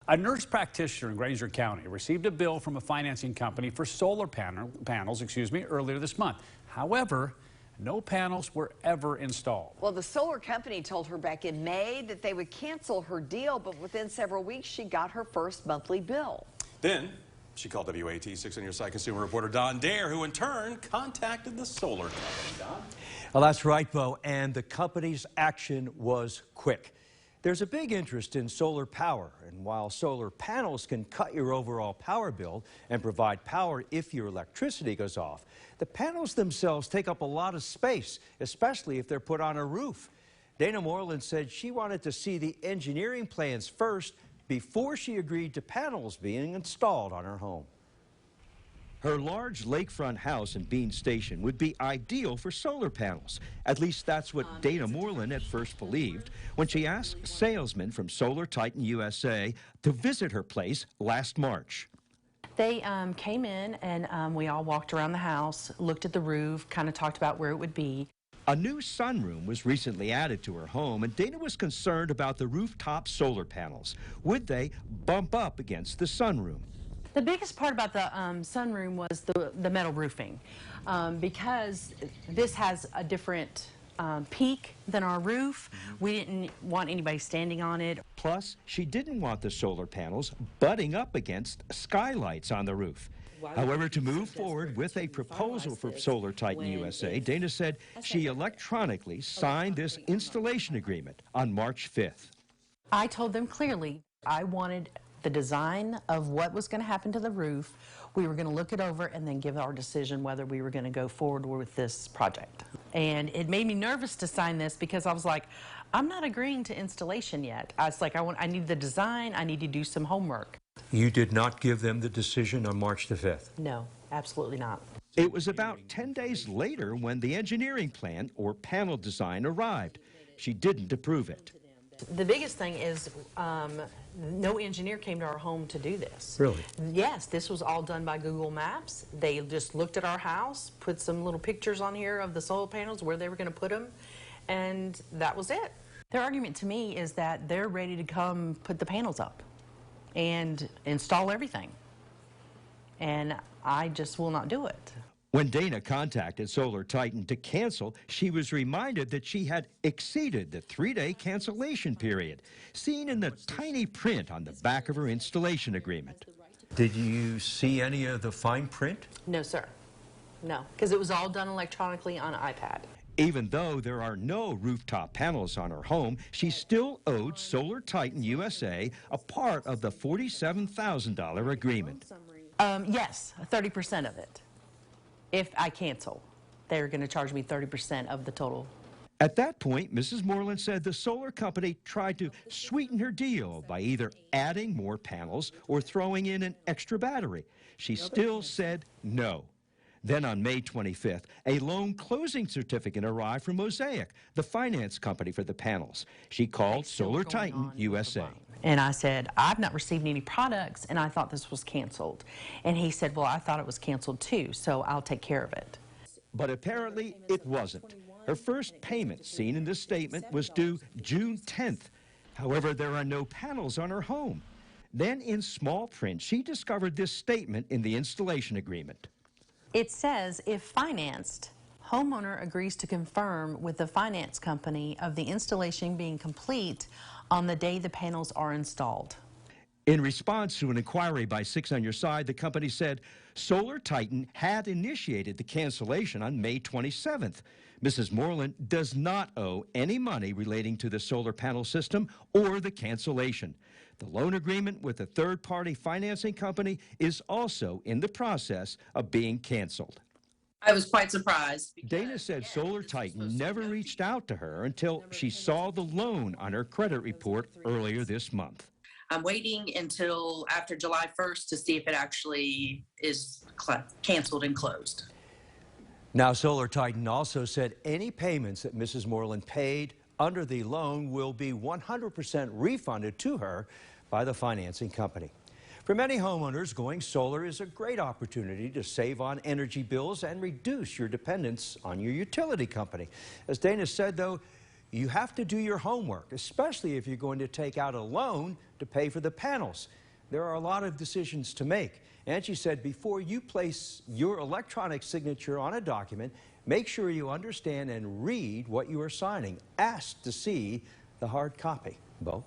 A nurse practitioner in Grainger County received a bill from a financing company for solar panels earlier this month. However, no panels were ever installed. Well, the solar company told her back in May that they would cancel her deal, but within several weeks, she got her first monthly bill. Then she called WAT 6 on your side consumer reporter Don Dare, who in turn contacted the solar company. Don? Well, that's right, Bo, and the company's action was quick. There's a big interest in solar power, and while solar panels can cut your overall power bill and provide power if your electricity goes off, the panels themselves take up a lot of space, especially if they're put on a roof. Dana Moreland said she wanted to see the engineering plans first before she agreed to panels being installed on her home. Her large lakefront house in Bean Station would be ideal for solar panels. At least that's what Dana Moreland at first believed when she asked salesmen from Solar Titan USA to visit her place last March. They came in and we all walked around the house, looked at the roof, kind of talked about where it would be. A new sunroom was recently added to her home, and Dana was concerned about the rooftop solar panels. Would they bump up against the sunroom? The biggest part about the sunroom was the metal roofing, because this has a different peak than our roof. We didn't want anybody standing on it. Plus, she didn't want the solar panels butting up against skylights on the roof. However, to move forward with a proposal for Solar Titan USA, Dana said she electronically signed this installation agreement on March 5th. I told them clearly I wanted the design of what was going to happen to the roof. We were going to look it over and then give our decision whether we were going to go forward with this project. And it made me nervous to sign this because I was like, I'm not agreeing to installation yet. I was like, I need the design, I need to do some homework. You did not give them the decision on March the 5th? No, absolutely not. It was about 10 days later when the engineering plan or panel design arrived. She didn't approve it. The biggest thing is no engineer came to our home to do this. Really? Yes, this was all done by Google Maps. They just looked at our house, put some little pictures on here of the solar panels, where they were going to put them, and that was it. Their argument to me is that they're ready to come put the panels up and install everything, and I just will not do it. When Dana contacted Solar Titan to cancel, she was reminded that she had exceeded the 3-day cancellation period, seen in the tiny print on the back of her installation agreement. Did you see any of the fine print? No, sir. No, because it was all done electronically on an iPad. Even though there are no rooftop panels on her home, she still owed Solar Titan USA a part of the $47,000 agreement. Yes, 30% of it. If I cancel, they're going to charge me 30% of the total. At that point, Mrs. Moreland said the solar company tried to sweeten her deal by either adding more panels or throwing in an extra battery. She still said no. Then on May 25th, a loan closing certificate arrived from Mosaic, the finance company for the panels. She called Solar Titan USA. And I said, I've not received any products, and I thought this was canceled. And he said, well, I thought it was canceled too, so I'll take care of it. But apparently it wasn't. Her first payment, seen in this statement, was due June 10th. However, there are no panels on her home. Then in small print, she discovered this statement in the installation agreement. It says, if financed, homeowner agrees to confirm with the finance company of the installation being complete on the day the panels are installed. In response to an inquiry by 6 on Your Side, the company said Solar Titan had initiated the cancellation on May 27th. Mrs. Moreland does not owe any money relating to the solar panel system or the cancellation. The loan agreement with the third-party financing company is also in the process of being canceled. I was quite surprised. Dana said Solar Titan never reached out to her until she saw the loan on her credit report earlier this month. I'm waiting until after July 1st to see if it actually is canceled and closed. Now, Solar Titan also said any payments that Mrs. Moreland paid under the loan will be 100% refunded to her by the financing company. For many homeowners, going solar is a great opportunity to save on energy bills and reduce your dependence on your utility company. As Dana said, though, you have to do your homework, especially if you're going to take out a loan to pay for the panels. There are a lot of decisions to make. And she said, before you place your electronic signature on a document, make sure you understand and read what you are signing. Ask to see the hard copy. Bo?